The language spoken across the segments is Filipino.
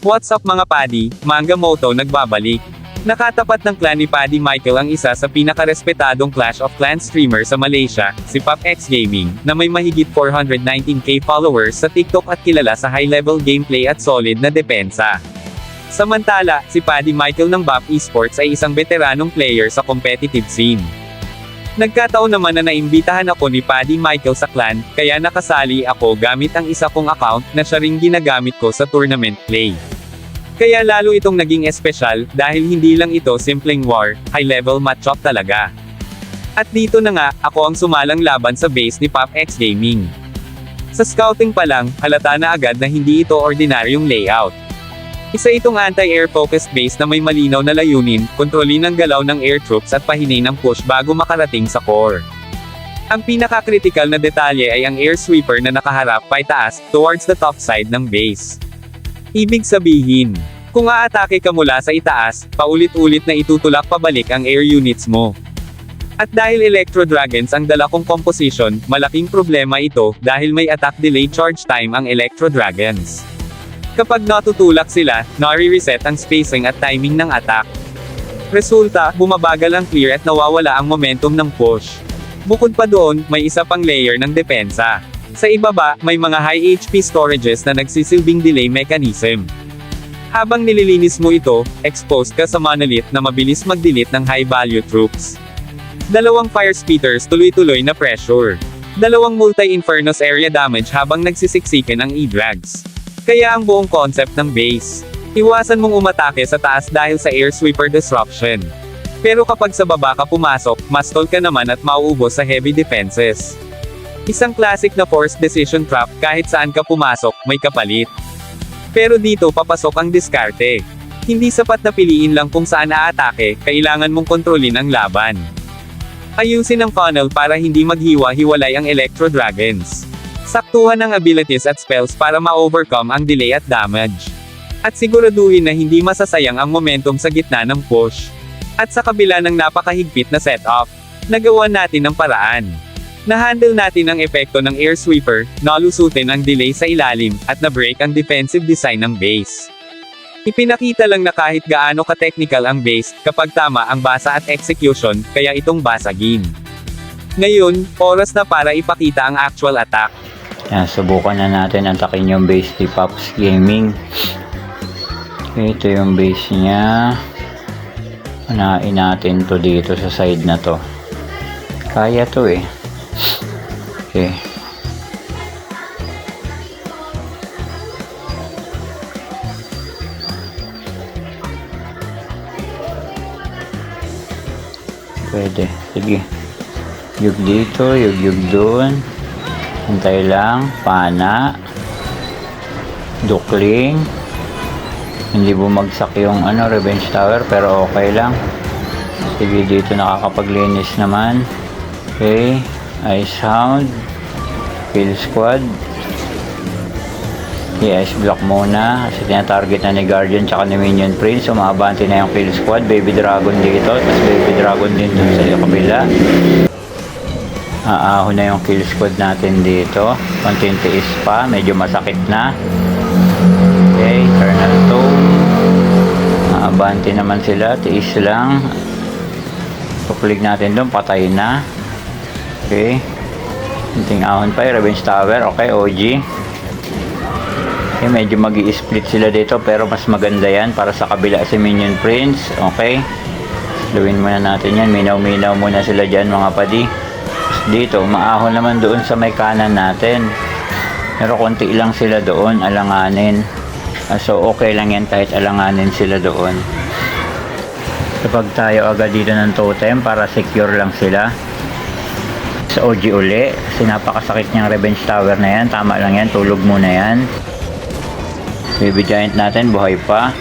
What's up mga Paddy, Manga Moto nagbabalik. Nakatapat ng clan ni Paddy Michael ang isa sa pinakarespetadong Clash of Clans streamer sa Malaysia, si PopX Gaming, na may mahigit 419k followers sa TikTok at kilala sa high-level gameplay at solid na depensa. Samantala, si Paddy Michael ng BAP Esports ay isang veteranong player sa competitive scene. Nagkataon naman na naimbitahan ako ni Paddy Michael sa clan, kaya nakasali ako gamit ang isa kong account na siya ring ginagamit ko sa tournament play. Kaya lalo itong naging espesyal, dahil hindi lang ito simpleng war, high-level matchup talaga. At dito na nga, ako ang sumalang laban sa base ni PopX Gaming. Sa scouting pa lang, halata na agad na hindi ito ordinaryong layout. Isa itong anti-air focused base na may malinaw na layunin, kontrolin ang galaw ng air troops at pahinay ng push bago makarating sa core. Ang pinaka-critical na detalye ay ang air sweeper na nakaharap paitaas, towards the top side ng base. Ibig sabihin, kung aatake ka mula sa itaas, paulit-ulit na itutulak pabalik ang air units mo. At dahil Electro Dragons ang dala kong composition, malaking problema ito, dahil may attack delay charge time ang Electro Dragons. Kapag natutulak sila, nare-reset ang spacing at timing ng attack. Resulta, bumabagal ang clear at nawawala ang momentum ng push. Bukod pa doon, may isa pang layer ng depensa. Sa ibaba, may mga high HP storages na nagsisilbing delay mechanism. Habang nililinis mo ito, exposed ka sa monolith na mabilis mag-delete ng high-value troops. Dalawang fire spitters tuloy-tuloy na pressure. Dalawang multi-infernos area damage habang nagsisiksikin ang E-Drags. Kaya ang buong concept ng base. Iwasan mong umatake sa taas dahil sa air sweeper disruption. Pero kapag sa baba ka pumasok, mastol ka naman at mauubos sa heavy defenses. Isang classic na forced decision trap, kahit saan ka pumasok, may kapalit. Pero dito papasok ang diskarte. Hindi sapat na piliin lang kung saan aatake, kailangan mong kontrolin ang laban. Ayusin ang funnel para hindi maghiwa-hiwalay ang Electro Dragons. Saktuhan ang abilities at spells para ma-overcome ang delay at damage. At siguraduhin na hindi masasayang ang momentum sa gitna ng push. At sa kabila ng napakahigpit na setup, nagawa natin ang paraan. Na-handle natin ang epekto ng air sweeper, nalusutin ang delay sa ilalim, at na-break ang defensive design ng base. Ipinakita lang na kahit gaano ka-technical ang base, kapag tama ang basa at execution, kaya itong basagin. Ngayon, oras na para ipakita ang actual attack. Yan, subukan na natin antakin yung base ni Pops Gaming. Ito yung base niya. Unahin natin to dito sa side na to. Kaya to eh. Okay. Pwede. Sige. Yug dito, yug doon. Hintay lang, pana, dukling, hindi bumagsak yung revenge tower pero okay lang. Sige, dito nakakapaglinis naman. Okay, ice hound, kill squad. Okay, ice block muna kasi tinatarget na ni Guardian tsaka ni Minion Prince. Umabante na yung kill squad, baby dragon dito, tapos baby dragon din dun sa kabila. Aahon na yung kill squad natin dito. Konting tiis pa, medyo masakit na. Okay, Eternal Tome. Abante naman sila, tiis lang. Tuklig natin doon, patay na. Okay. Konting ahon pa, Revenge Tower. Okay, OG. Okay, medyo mag-i-split sila dito, pero mas maganda yan para sa kabila si Minion Prince. Okay. Luwin muna natin yan, minaw-minaw muna sila dyan mga padi. Dito, maahon naman doon sa may kanan natin. Pero konti lang sila doon, alanganin. So, okay lang yan kahit alanganin sila doon. Kapag tayo agad dito ng totem, para secure lang sila. Sa OG uli, kasi napakasakit niyang revenge tower na yan. Tama lang yan, tulog muna yan. Baby giant natin, buhay pa.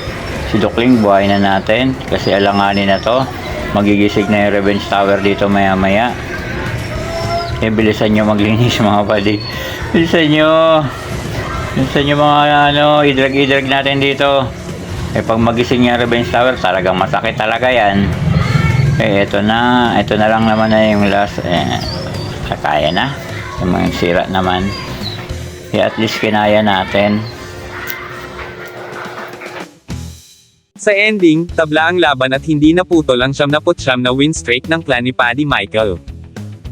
Si Dukling, buhay na natin. Kasi alanganin na to. Magigisig na yung revenge tower dito maya-maya. Bilisan nyo maglinis mga padi. Bilisan nyo mga idrag natin dito. Pag magising yung revenge tower, talagang masakit talaga yan. Ito na lang naman na yung last. Kaya na. Yung mga sira naman. At least kinaya natin. Sa ending, tabla ang laban at hindi naputol ang 79 na win streak ng clan ni Paddy Michael.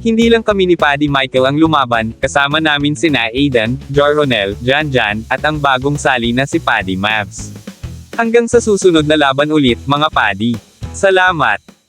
Hindi lang kami ni Paddy Michael ang lumaban, kasama namin sina Aidan, Jorhonel, Jan, at ang bagong sali na si Paddy Mavs. Hanggang sa susunod na laban ulit, mga Paddy. Salamat!